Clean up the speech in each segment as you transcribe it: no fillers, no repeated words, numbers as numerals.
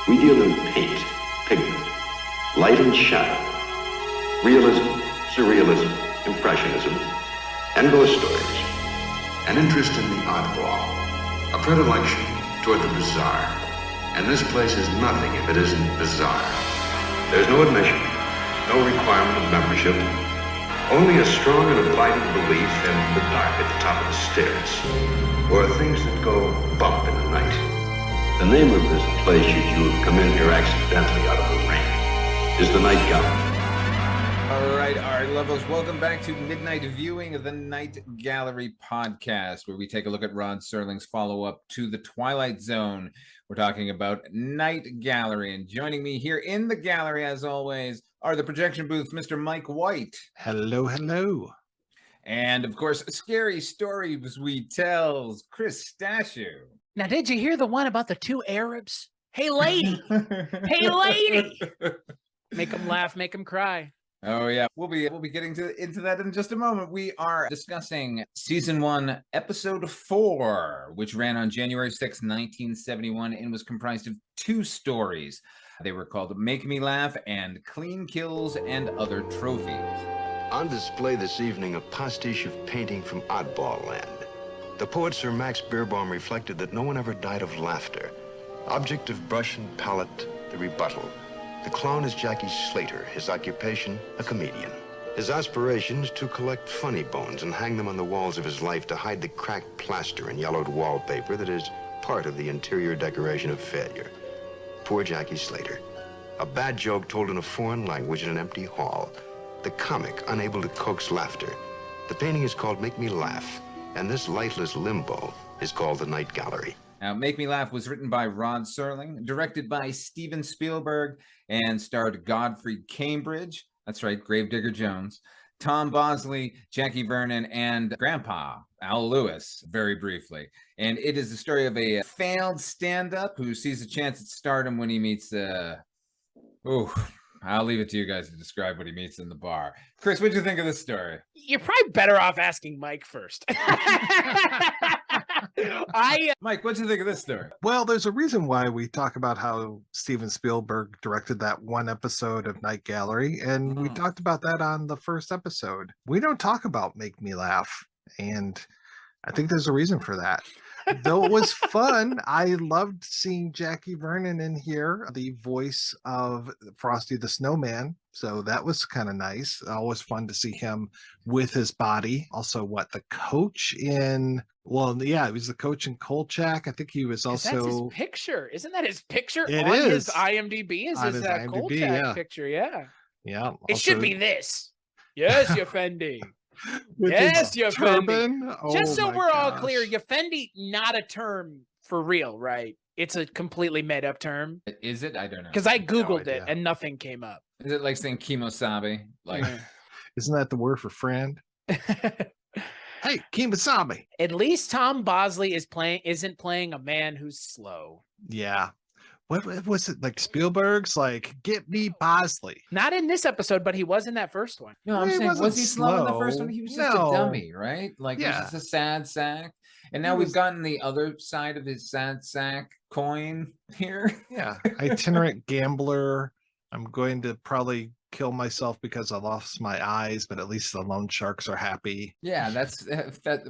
We deal in paint, pigment, light and shadow, realism, surrealism, impressionism, and ghost stories. An interest in the oddball, a predilection toward the bizarre. And this place is nothing if it isn't bizarre. There's no admission, no requirement of membership, only a strong and abiding belief in the dark at the top of the stairs, or things that go bump in the night. The name of this place, should you have come in here accidentally out of the rain, is the Night Gallery. All right, lovers, welcome back to Midnight Viewing of the Night Gallery podcast, where we take a look at Rod Serling's follow-up to The Twilight Zone. We're talking about Night Gallery, and joining me here in the gallery, as always, are the projection booths, Mr. Mike White. Hello, hello. And, of course, Scary Stories We Tells, Chris Stashu. Now, did you hear the one about the two Arabs? Hey, lady! Hey, lady! Make them laugh, make them cry. Oh yeah, we'll be getting into that in just a moment. We are discussing season 1, episode 4, which ran on January 6, 1971, and was comprised of 2 stories. They were called Make Me Laugh and Clean Kills and Other Trophies. On display this evening, a pastiche of painting from Oddball Land. The poet Sir Max Beerbohm reflected that no one ever died of laughter. Object of brush and palette, the rebuttal. The clown is Jackie Slater, his occupation, a comedian. His aspirations to collect funny bones and hang them on the walls of his life to hide the cracked plaster and yellowed wallpaper that is part of the interior decoration of failure. Poor Jackie Slater. A bad joke told in a foreign language in an empty hall. The comic unable to coax laughter. The painting is called Make Me Laugh, and this lightless limbo is called the Night Gallery. Now, Make Me Laugh was written by Rod Serling, directed by Steven Spielberg, and starred Godfrey Cambridge, that's right, Gravedigger Jones, Tom Bosley, Jackie Vernon, and Grandpa, Al Lewis, very briefly. And it is the story of a failed stand-up who sees a chance at stardom when he meets, I'll leave it to you guys to describe what he meets in the bar. Chris, what'd you think of this story? You're probably better off asking Mike first. Mike, what'd you think of this story? Well, there's a reason why we talk about how Steven Spielberg directed that one episode of Night Gallery, and we talked about that on the first episode. We don't talk about Make Me Laugh, and I think there's a reason for that. Though it was fun, I loved seeing Jackie Vernon in here, the voice of Frosty the Snowman. So that was kind of nice. Always fun to see him with his body. Also, the coach in... Well, yeah, he was the coach in Kolchak. I think he was also... That's his picture. Isn't that his picture it on is. His IMDb? Is that IMDb, Kolchak yeah. picture? Yeah. Yeah. It should be this. Yes, Yefendi. Yes, Yefendi. Turban? Just so we're all gosh. clear, Yefendi, not a term for real, right? It's a completely made up term. Is it? I don't know. Because I Googled No it idea. and nothing came up. Is it like saying Kimosabe? Like, Isn't that the word for friend? Hey, Kimasabi. At least Tom Bosley isn't playing a man who's slow. Yeah. What was it, like Spielberg's like, get me Bosley? Not in this episode, but he was in that first one. no, I'm He saying, wasn't was he slow in the first slow. one? He was just No. a dummy, right? Like, he was Yeah. just a sad sack. And now He we've was- gotten the other side of his sad sack coin here. Yeah. Itinerant gambler. I'm going to probably kill myself because I lost my eyes, but at least the loan sharks are happy. Yeah, that's that.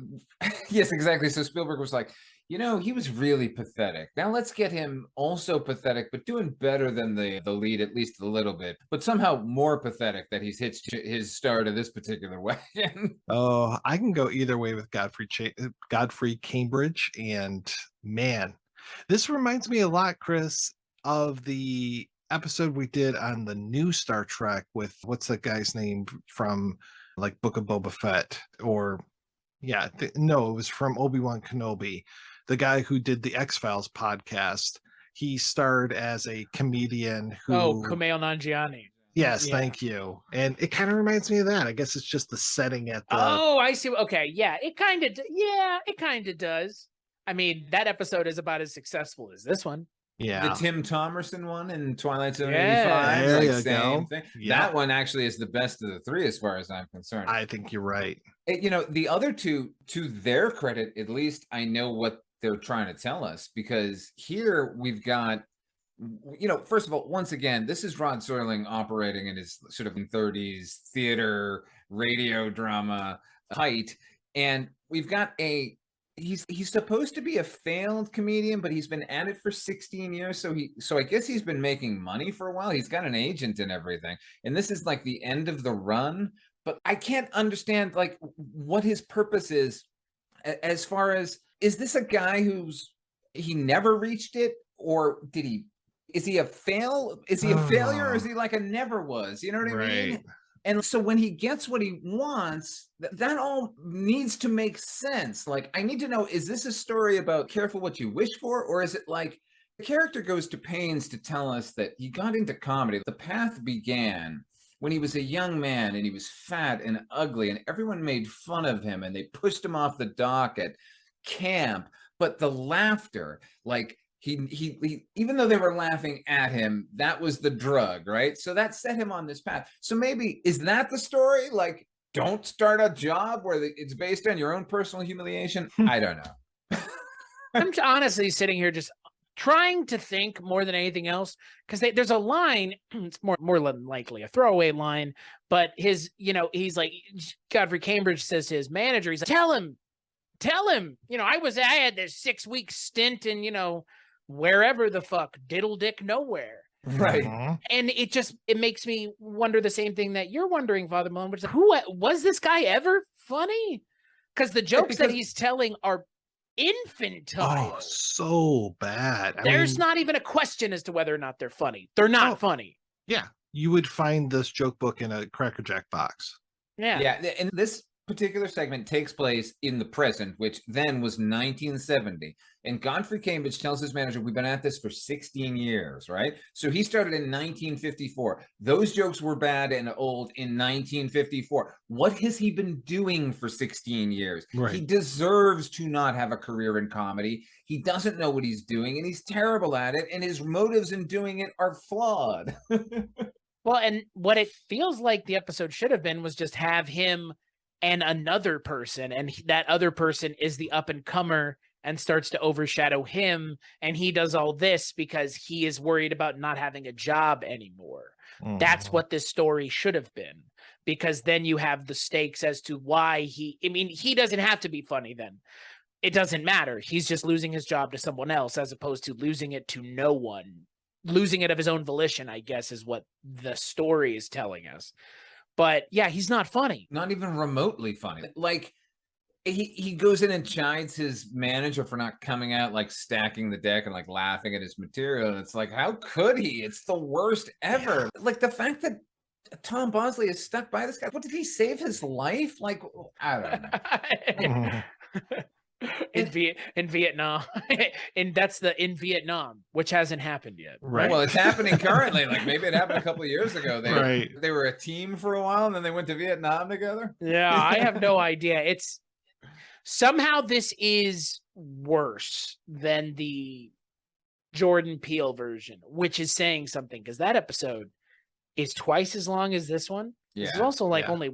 Yes, exactly. So Spielberg was like, he was really pathetic. Now let's get him also pathetic, but doing better than the lead, at least a little bit, but somehow more pathetic that he's hitched his star to this particular wagon. Oh, I can go either way with Godfrey Cambridge. And man, this reminds me a lot, Chris, of the episode we did on the new Star Trek with what's that guy's name from like Book of Boba Fett, or no, it was from Obi-Wan Kenobi, the guy who did the X-Files podcast. He starred as a comedian who Kumail Nanjiani. Yes, Yeah. thank you. And it kind of reminds me of that. I guess it's just the setting at the I see. Okay, yeah, it kind of does. I mean, that episode is about as successful as this one. yeah. The Tim Thomerson one in Twilight Zone Yeah. 85. There like, you same go. thing. Yeah. That one actually is the best of the 3 as far as I'm concerned. I think you're right. The other 2, to their credit, at least I know what they're trying to tell us, because here we've got first of all, once again, this is Rod Serling operating in his sort of 30s theater, radio drama height. And we've got he's supposed to be a failed comedian, but he's been at it for 16 years. So I guess he's been making money for a while. He's got an agent and everything. And this is like the end of the run. But I can't understand like what his purpose is as far as, is this a guy he never reached it, or is he a failure, or is he like a never was? You know what I mean? And so when he gets what he wants, that all needs to make sense. Like, I need to know, is this a story about careful what you wish for? Or is it like the character goes to pains to tell us that he got into comedy? The path began when he was a young man and he was fat and ugly and everyone made fun of him and they pushed him off the dock at camp. But the laughter, like, he even though they were laughing at him, that was the drug, right? So that set him on this path. So maybe, is that the story? Like, don't start a job where it's based on your own personal humiliation? I don't know. I'm honestly sitting here just trying to think more than anything else, because there's a line, it's more than likely a throwaway line, but he's like, Godfrey Cambridge says to his manager, he's like, tell him, I had this 6-week stint in, wherever the fuck, diddle dick nowhere. Right. And it makes me wonder the same thing that you're wondering, Father Malone, which is, who was this guy ever funny? Because the jokes that he's telling are infantile. Oh, so bad. There's not even a question as to whether or not they're funny. They're not funny. Yeah. You would find this joke book in a Cracker Jack box. Yeah. Yeah. And this particular segment takes place in the present, which then was 1970. And Godfrey Cambridge tells his manager, we've been at this for 16 years, right? So he started in 1954. Those jokes were bad and old in 1954. What has he been doing for 16 years? Right. He deserves to not have a career in comedy. He doesn't know what he's doing, and he's terrible at it, and his motives in doing it are flawed. Well, and what it feels like the episode should have been was just have him and another person, and that other person is the up-and-comer and starts to overshadow him, and he does all this because he is worried about not having a job anymore. That's what this story should have been, because then you have the stakes as to why he doesn't have to be funny then. It doesn't matter. He's just losing his job to someone else as opposed to losing it to no one. Losing it of his own volition, I guess, is what the story is telling us. But yeah, he's not funny. Not even remotely funny. Like, he goes in and chides his manager for not coming out, like stacking the deck and like laughing at his material. And it's like, how could he? It's the worst ever. Yeah. Like, the fact that Tom Bosley is stuck by this guy. What, did he save his life? Like, I don't know. In Vietnam. And that's in Vietnam, which hasn't happened yet. Right. Well, it's happening currently. Like, maybe it happened a couple of years ago. They were a team for a while and then they went to Vietnam together. Yeah, I have no idea. It's somehow this is worse than the Jordan Peele version, which is saying something, because that episode is twice as long as this one. Yeah. It's also only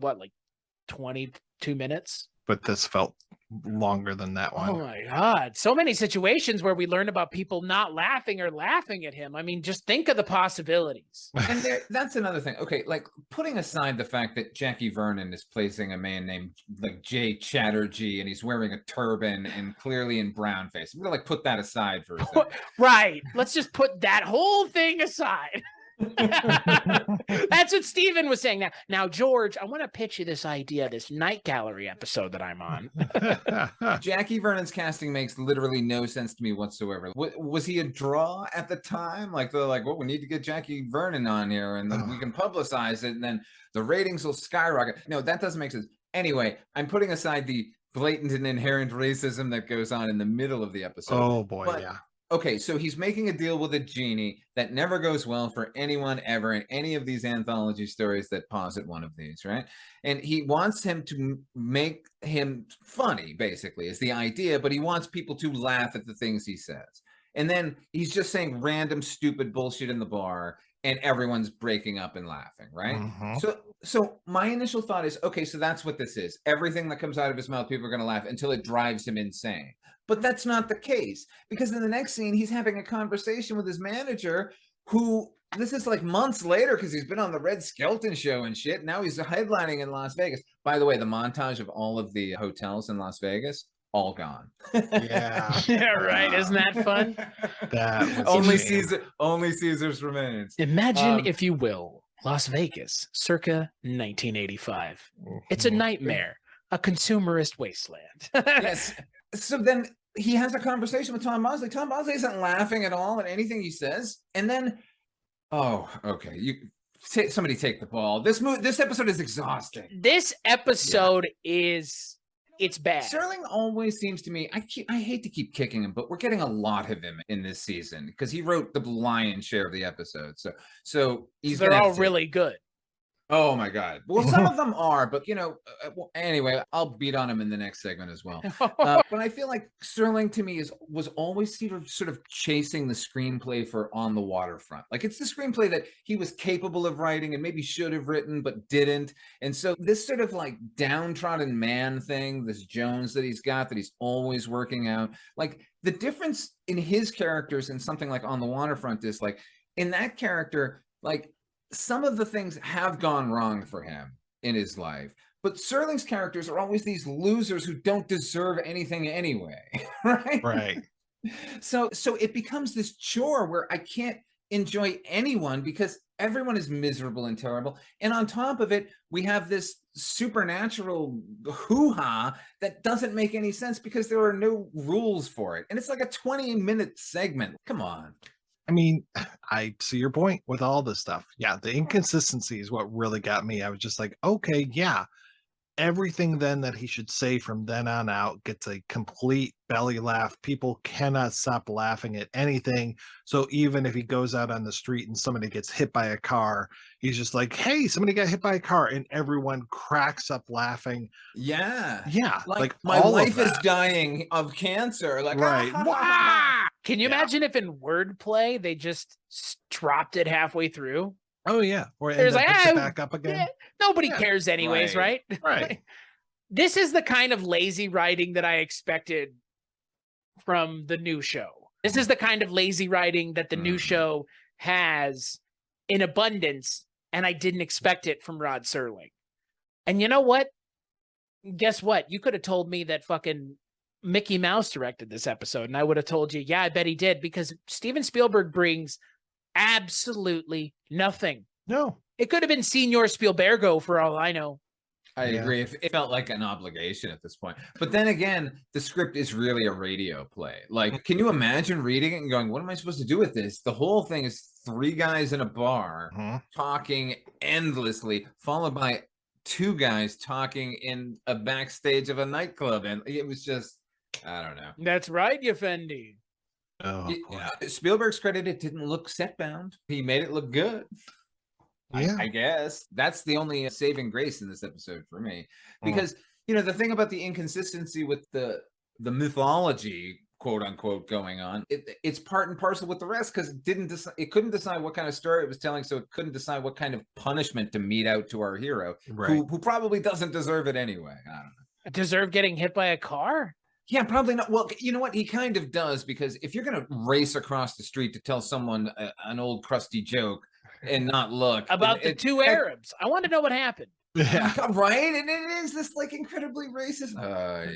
22 minutes. But this felt longer than that one. Oh my God. So many situations where we learn about people not laughing or laughing at him. I mean, just think of the possibilities. And that's another thing. Okay, like, putting aside the fact that Jackie Vernon is placing a man named like Jay Chatterjee and he's wearing a turban and clearly in brown face. I'm gonna put that aside for a second. Right. Let's just put that whole thing aside. That's what Steven was saying. Now, George, I want to pitch you this idea, this Night Gallery episode that I'm on. Jackie Vernon's casting makes literally no sense to me whatsoever. Was he a draw at the time? Like, they're like, well, we need to get Jackie Vernon on here and then we can publicize it and then the ratings will skyrocket. No, that doesn't make sense. Anyway, I'm putting aside the blatant and inherent racism that goes on in the middle of the episode. Oh boy, yeah. Okay, so he's making a deal with a genie that never goes well for anyone ever in any of these anthology stories that posit one of these, right? And he wants him to make him funny, basically, is the idea, but he wants people to laugh at the things he says. And then he's just saying random, stupid bullshit in the bar, and everyone's breaking up and laughing, right? So my initial thought is, okay, so that's what this is. Everything that comes out of his mouth, people are going to laugh until it drives him insane. But that's not the case, because in the next scene, he's having a conversation with his manager who this is like months later because he's been on the Red Skelton show and shit. Now he's headlining in Las Vegas. By the way, the montage of all of the hotels in Las Vegas, all gone. Yeah. Yeah, right. Isn't that fun? That was only a shame. only Caesar's remains. Imagine, if you will, Las Vegas, circa 1985. It's a nightmare, a consumerist wasteland. Yes. So then he has a conversation with Tom Bosley. Tom Bosley isn't laughing at all at anything he says. And then, oh, okay, somebody take the ball. This episode is exhausting. This episode it's bad. Serling always seems to me, I hate to keep kicking him, but we're getting a lot of him in this season because he wrote the lion's share of the episode. So they're all really good. Oh my God. Well, some of them are, but anyway, I'll beat on him in the next segment as well. But I feel like Serling to me was always sort of chasing the screenplay for On the Waterfront. Like it's the screenplay that he was capable of writing and maybe should have written, but didn't. And so this sort of like downtrodden man thing, this Jones that he's got, that he's always working out, like the difference in his characters in something like On the Waterfront is like in that character, like some of the things have gone wrong for him in his life, but Serling's characters are always these losers who don't deserve anything anyway, right? Right. So it becomes this chore where I can't enjoy anyone because everyone is miserable and terrible. And on top of it, we have this supernatural hoo-ha that doesn't make any sense because there are no rules for it. And it's like a 20-minute segment. Come on. I mean, I see your point with all this stuff. Yeah, the inconsistency is what really got me. I was just like, okay, yeah. Everything then that he should say from then on out gets a complete belly laugh. People cannot stop laughing at anything. So even if he goes out on the street and somebody gets hit by a car, he's just like, hey, somebody got hit by a car. And everyone cracks up laughing. Yeah. Yeah. Like my wife is dying of cancer. Like, right. Can you imagine if in wordplay they just dropped it halfway through? Oh yeah, or there's like back up again. Yeah, nobody cares anyways, right? Right. This is the kind of lazy writing that I expected from the new show. This is the kind of lazy writing that the new show has in abundance, and I didn't expect it from Rod Serling. And you know what? Guess what? You could have told me that fucking Mickey Mouse directed this episode, and I would have told you, yeah, I bet he did, because Steven Spielberg brings absolutely nothing. No. It could have been Senor Spielbergo for all I know. I agree. It felt like an obligation at this point. But then again, the script is really a radio play. Like, can you imagine reading it and going, what am I supposed to do with this? The whole thing is three guys in a bar talking endlessly, followed by two guys talking in a backstage of a nightclub. And it was just, I don't know. That's right, you Fendi. Oh, Spielberg's credit, it didn't look set bound. He made it look good. Yeah. I guess that's the only saving grace in this episode for me, because the thing about the inconsistency with the mythology, quote unquote, going on, it's part and parcel with the rest, because it couldn't decide what kind of story it was telling, so it couldn't decide what kind of punishment to mete out to our hero, who probably doesn't deserve it anyway. I don't know. Deserve getting hit by a car? Yeah, probably not. Well, you know what? He kind of does, because if you're going to race across the street to tell someone an old crusty joke and not look about the two Arabs, I want to know what happened. Yeah, right. And it is this like incredibly racist.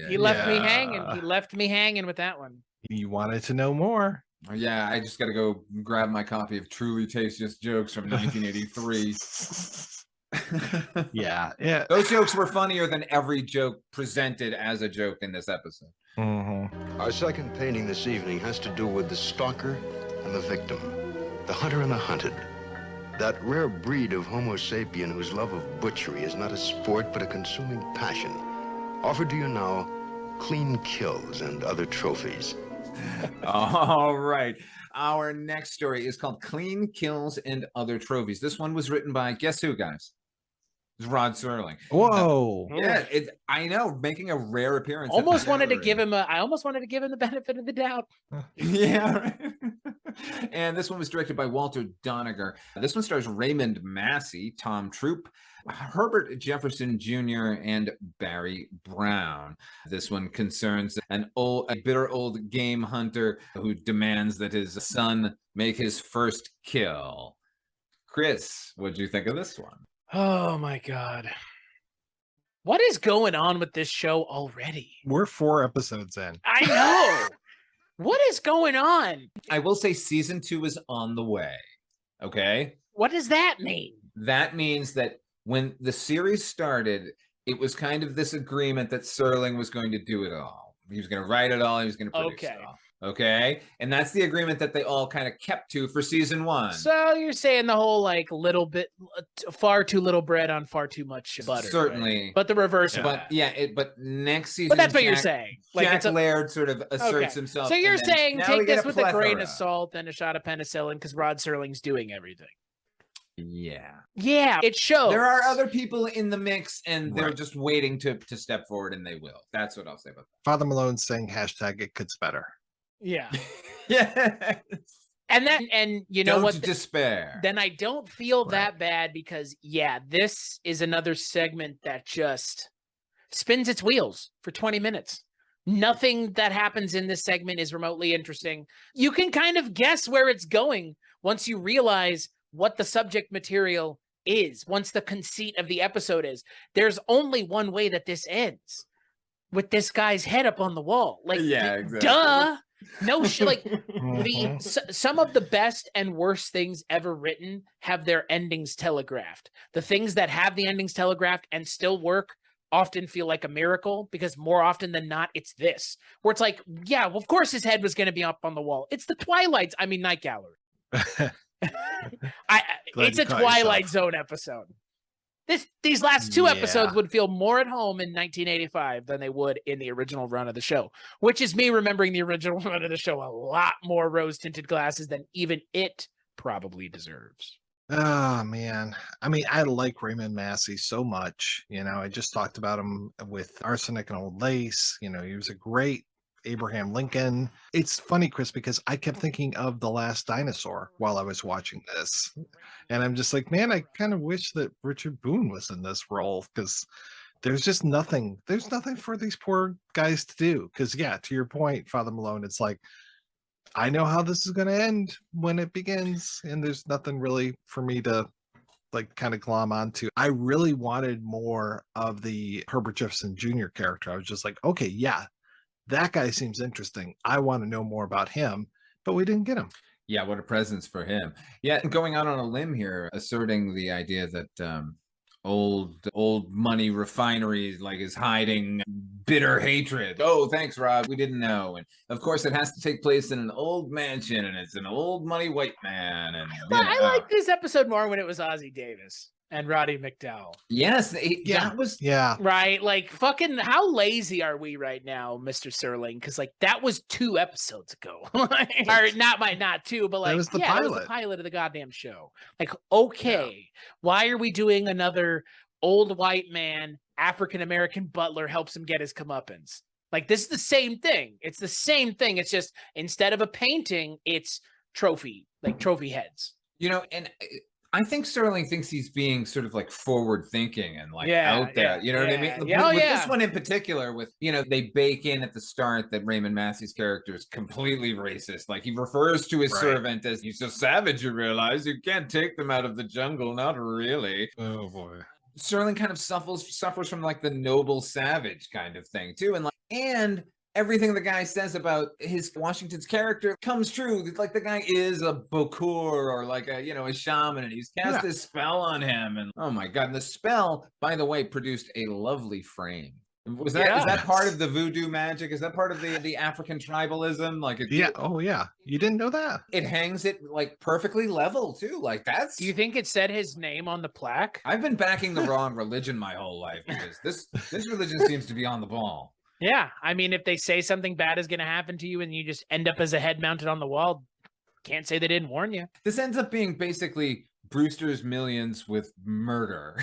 He left me hanging. He left me hanging with that one. You wanted to know more. Yeah, I just got to go grab my copy of Truly Tasteless Jokes from 1983. Yeah. Those jokes were funnier than every joke presented as a joke in this episode. Our second painting this evening has to do with the stalker and the victim, the hunter and the hunted. That rare breed of Homo sapien whose love of butchery is not a sport but a consuming passion. Offered to you now, clean kills and other trophies. All right. Our next story is called Clean Kills and Other Trophies. This one was written by, guess who, guys? It's Rod Serling. Whoa. Yeah, I know, making a rare appearance. I almost wanted to give him the benefit of the doubt. Yeah. Right. And this one was directed by Walter Doniger. This one stars Raymond Massey, Tom Troop, Herbert Jefferson Jr., and Barry Brown. This one concerns a bitter old game hunter who demands that his son make his first kill. Chris, what do you think of this one? Oh my God. What is going on with this show already? We're 4 episodes in. I know. What is going on? I will say season 2 is on the way. Okay. What does that mean? That means that when the series started, it was kind of this agreement that Serling was going to do it all. He was going to write it all. He was going to produce it all. Okay. And that's the agreement that they all kind of kept to for season 1. So you're saying the whole like little bit, far too little bread on far too much butter. Certainly. Right? But the reverse of But that. but next season. But that's what you're saying. Like Jack it's a, Laird sort of asserts himself. So you're saying take this with a grain plethora. of salt and a shot of penicillin because Rod Serling's doing everything. Yeah. Yeah, it shows. There are other people in the mix, and they're Right. just waiting to step forward, and they will. That's what I'll say about Father Malone's saying hashtag it gets better. Yeah. that. Yes. And you know Don't what? despair. Then I don't feel Right. that bad because this is another segment that just spins its wheels for 20 minutes. Nothing that happens in this segment is remotely interesting. You can kind of guess where it's going once you realize what the subject material is, once the conceit of the episode is. There's only one way that this ends, with this guy's head up on the wall. Like, Yeah, exactly. duh. No shit. Like, Mhm. some of the best and worst things ever written have their endings telegraphed. The things that have the endings telegraphed and still work often feel like a miracle, because more often than not, it's this, where it's like, yeah, well, of course his head was going to be up on the wall. It's the Night Gallery. It's you a caught Twilight yourself. Zone episode. These last 2 episodes Yeah. would feel more at home in 1985 than they would in the original run of the show, which is me remembering the original run of the show a lot more rose-tinted glasses than even it probably deserves. Oh man. I mean, I like Raymond Massey so much. I just talked about him with Arsenic and Old Lace. He was a great Abraham Lincoln. It's funny, Chris, because I kept thinking of The Last Dinosaur while I was watching this. And I'm just like, man, I kind of wish that Richard Boone was in this role, because there's just nothing. There's nothing for these poor guys to do. Because, yeah, to your point, Father Malone, it's like, I know how this is going to end when it begins, and there's nothing really for me to like kind of glom onto. I really wanted more of the Herbert Jefferson Jr. character. I was just like, okay, yeah, that guy seems interesting. I want to know more about him, but we didn't get him. Yeah, what a presence for him. Yeah, going out on a limb here, asserting the idea that old money refineries like is hiding bitter hatred. Oh, thanks, Rod. We didn't know. And of course, it has to take place in an old mansion, and it's an old money white man. And I like this episode more when it was Ozzie Davis and Roddy McDowell. Yes, that was Yeah. Right? Like, fucking, how lazy are we right now, Mr. Serling? Because, like, that was 2 episodes ago. Or not 2, but like, That was the that was the pilot. pilot of the goddamn show. Like, okay, why are we doing another old white man, African-American butler helps him get his comeuppance? Like, this is the same thing. It's the same thing. It's just, instead of a painting, it's trophy heads. And I think Serling thinks he's being sort of like forward thinking and like Yeah, out there. yeah, You know what I yeah. mean? Yeah, oh, With yeah. this one in particular, they bake in at the start that Raymond Massey's character is completely racist. Like, he refers to his Right. servant as, he's so savage, you realize you can't take them out of the jungle. Not really. Oh boy. Serling kind of suffers from like the noble savage kind of thing too. And everything the guy says about his Washington's character comes true. Like, the guy is a Bokur or like a shaman, and he's cast this spell on him. And oh my God, and the spell, by the way, produced a lovely frame. Is that part of the voodoo magic? Is that part of the African tribalism? Like, Yeah. Oh yeah. You didn't know that? it hangs it like perfectly level too. Like, that's. Do you think it said his name on the plaque? I've been backing the wrong religion my whole life, because this religion seems to be on the ball. Yeah, I mean, if they say something bad is going to happen to you and you just end up as a head mounted on the wall, can't say they didn't warn you. This ends up being basically Brewster's Millions with murder.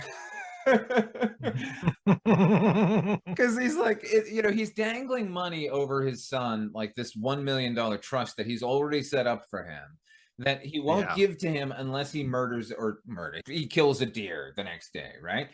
Because he's like, he's dangling money over his son, like this $1 million trust that he's already set up for him, that he won't give to him unless he he kills a deer the next day, right?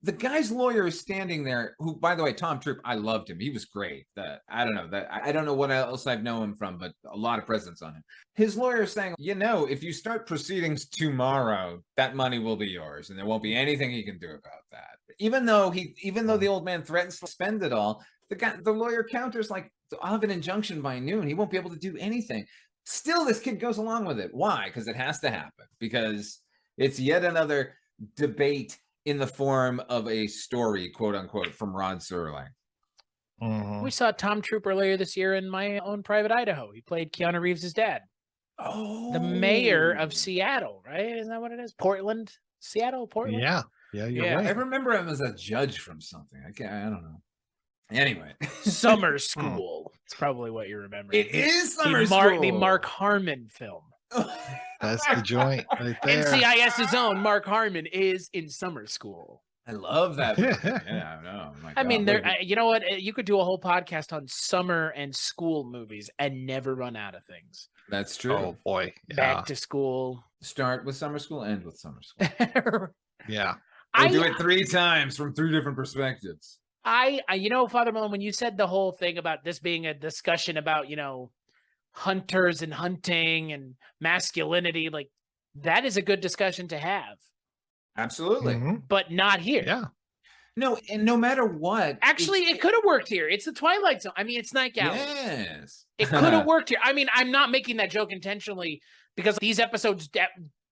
The guy's lawyer is standing there, who, by the way, Tom Troop, I loved him. He was great. I don't know what else I've known him from, but a lot of presence on him. His lawyer is saying, if you start proceedings tomorrow, that money will be yours, and there won't be anything he can do about that. Even though the old man threatens to spend it all, the lawyer counters like, I'll have an injunction by noon. He won't be able to do anything. Still, this kid goes along with it. Why? Because it has to happen. Because it's yet another debate in the form of a story, quote unquote, from Rod Serling. We saw Tom Troop earlier this year in My Own Private Idaho. He played Keanu Reeves' dad. Oh, the mayor of Seattle, right? Isn't that what it is? Portland? Yeah, you're right. I remember him as a judge from something. I don't know. Anyway, Summer School. It's probably what you remember. It is Summer School. The Mark Harmon film. That's the joint right there. NCIS's own Mark Harmon is in Summer School. I love that. Yeah, I know. I mean, you know what? You could do a whole podcast on summer and school movies and never run out of things. That's true. Oh boy, Back to School. Start with Summer School, end with Summer School. Yeah, I do it 3 times from 3 different perspectives. Father Malone, when you said the whole thing about this being a discussion about, hunters and hunting and masculinity, like that is a good discussion to have. Absolutely. But not here. Yeah. No, and no matter what. Actually, it could have worked here. It's the Twilight Zone. I mean, it's Night Gallery. Yes. It could have worked here. I mean, I'm not making that joke intentionally because these episodes,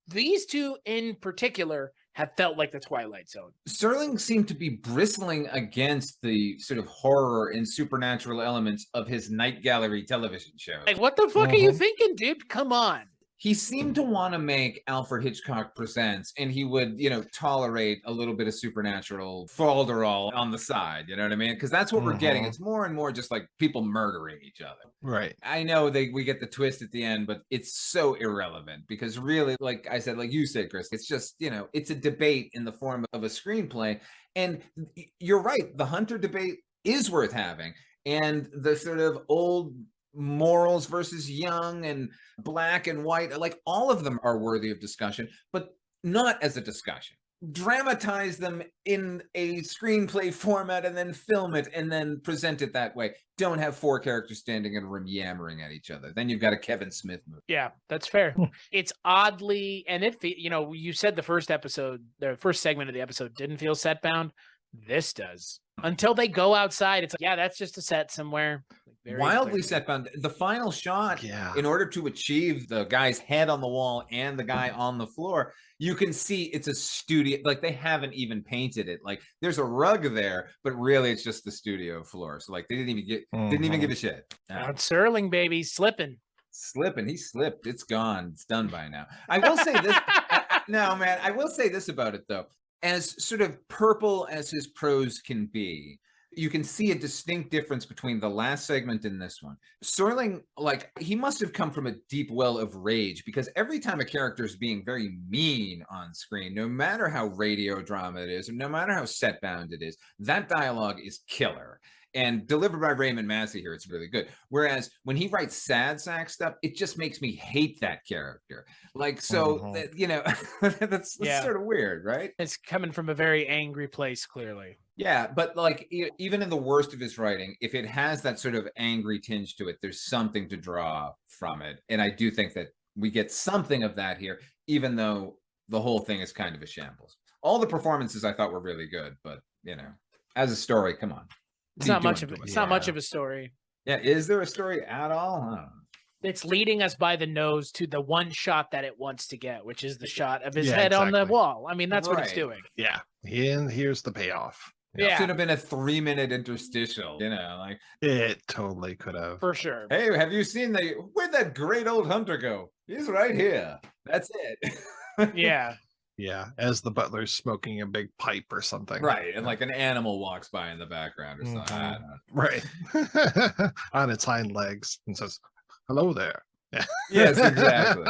these 2 in particular, have felt like the Twilight Zone. Serling seemed to be bristling against the sort of horror and supernatural elements of his Night Gallery television show. Like, what the fuck are you thinking, dude? Come on. He seemed to want to make Alfred Hitchcock Presents, and he would, tolerate a little bit of supernatural falderall on the side. You know what I mean? Because that's what we're getting. It's more and more just like people murdering each other. Right. I know we get the twist at the end, but it's so irrelevant because really, like I said, like you said, Chris, it's just, it's a debate in the form of a screenplay. And you're right. The hunter debate is worth having. And the sort of old morals versus young and black and white, like all of them are worthy of discussion, but not as a discussion. Dramatize them in a screenplay format and then film it and then present it that way. Don't have 4 characters standing in a room yammering at each other. Then you've got a Kevin Smith movie. Yeah, that's fair. It's oddly, and you said the first segment of the episode didn't feel set bound. This does. Until they go outside, it's like, yeah, that's just a set somewhere. Wildly set bound. The final shot, in order to achieve the guy's head on the wall and the guy on the floor, you can see it's a studio. Like they haven't even painted it. Like there's a rug there, but really it's just the studio floor. So like they didn't even give a shit. Rod Serling, baby, slipping. He slipped. It's gone. It's done by now. I will say this. No, man. I will say this about it though. As sort of purple as his prose can be, you can see a distinct difference between the last segment and this one. Serling, like, he must have come from a deep well of rage because every time a character is being very mean on screen, no matter how radio drama it is, or no matter how set bound it is, that dialogue is killer. And delivered by Raymond Massey here, it's really good. Whereas when he writes sad sack stuff, it just makes me hate that character. Like, so, that's sort of weird, right? It's coming from a very angry place, clearly. Yeah, but like, even in the worst of his writing, if it has that sort of angry tinge to it, there's something to draw from it. And I do think that we get something of that here, even though the whole thing is kind of a shambles. All the performances I thought were really good, but, as a story, come on. It's not much of it. It's not much of a story. Yeah, is there a story at all? I don't know. It's leading us by the nose to the one shot that it wants to get, which is the shot of his head on the wall. I mean, that's what it's doing. Yeah, and here's the payoff. It should have been a 3-minute interstitial. Like it totally could have, for sure. Hey, have you seen where'd that great old hunter go? He's right here. That's it. Yeah. Yeah, as the butler's smoking a big pipe or something. Right, and like an animal walks by in the background or something. I don't know. Right. On its hind legs and says, hello there. Yes, exactly.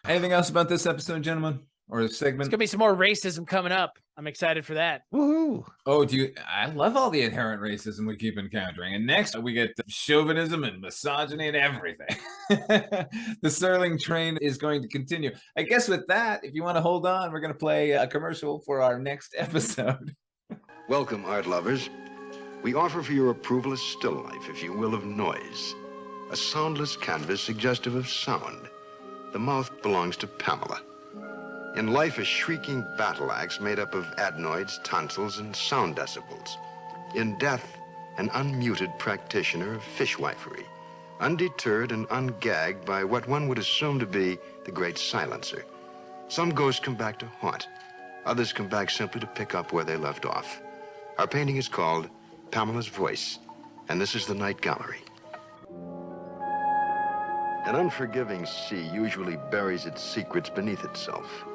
Anything else about this episode, gentlemen? or a There's segment. gonna be some more racism coming up. I'm excited for that. Woohoo! Oh, I love all the inherent racism we keep encountering. And next we get chauvinism and misogyny and everything. The Serling train is going to continue. I guess with that, if you want to hold on, we're going to play a commercial for our next episode. Welcome, art lovers. We offer for your approval a still life, if you will, of noise. A soundless canvas suggestive of sound. The mouth belongs to Pamela. In life, a shrieking battle axe made up of adenoids, tonsils, and sound decibels. In death, an unmuted practitioner of fishwifery, undeterred and ungagged by what one would assume to be the great silencer. Some ghosts come back to haunt. Others come back simply to pick up where they left off. Our painting is called Pamela's Voice, and this is the Night Gallery. An unforgiving sea usually buries its secrets beneath itself.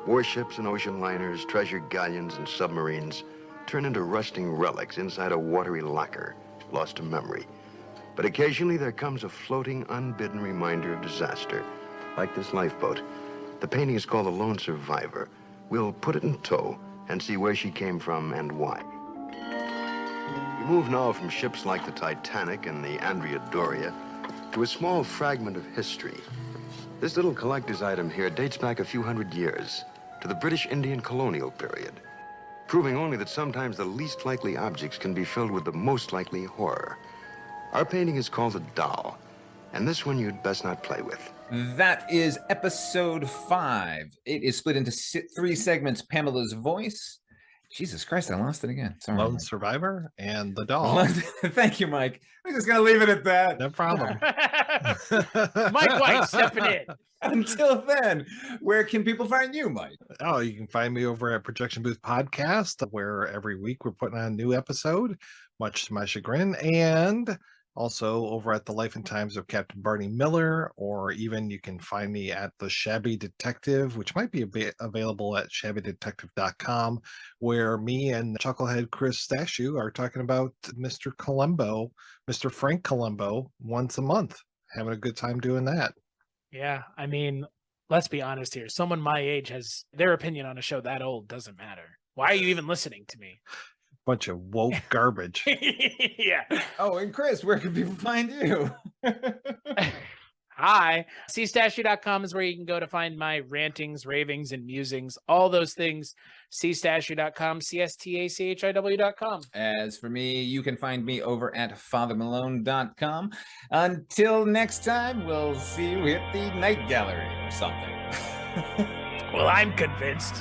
Warships and ocean liners, treasure galleons and submarines turn into rusting relics inside a watery locker, lost to memory. But occasionally there comes a floating, unbidden reminder of disaster, like this lifeboat. The painting is called The Lone Survivor. We'll put it in tow and see where she came from and why. We move now from ships like the Titanic and the Andrea Doria to a small fragment of history. This little collector's item here dates back a few hundred years to the British Indian colonial period, proving only that sometimes the least likely objects can be filled with the most likely horror. Our painting is called The Doll, and this one you'd best not play with. That is episode 5. It is split into 3 segments. Pamela's Voice. Jesus Christ, I lost it again. Sorry. Lone Survivor and The Doll. Thank you, Mike. I'm just going to leave it at that. No problem. Mike White stepping in. Until then, where can people find you, Mike? Oh, you can find me over at Projection Booth Podcast, where every week we're putting on a new episode, much to my chagrin, and also over at The Life and Times of Captain Barney Miller, or even you can find me at The Shabby Detective, which might be available at shabbydetective.com, where me and Chucklehead Chris Stashu are talking about Mr. Columbo, Mr. Frank Columbo, once a month. Having a good time doing that. Yeah, I mean, let's be honest here. Someone my age has their opinion on a show that old doesn't matter. Why are you even listening to me? Bunch of woke garbage. Yeah. Oh, and Chris, where can people find you? Hi. cstatue.com is where you can go to find my rantings, ravings, and musings. All those things. cstatue.com, cstachiw.com. As for me, you can find me over at fathermalone.com. Until next time, we'll see you at the Night Gallery or something. Well, I'm convinced.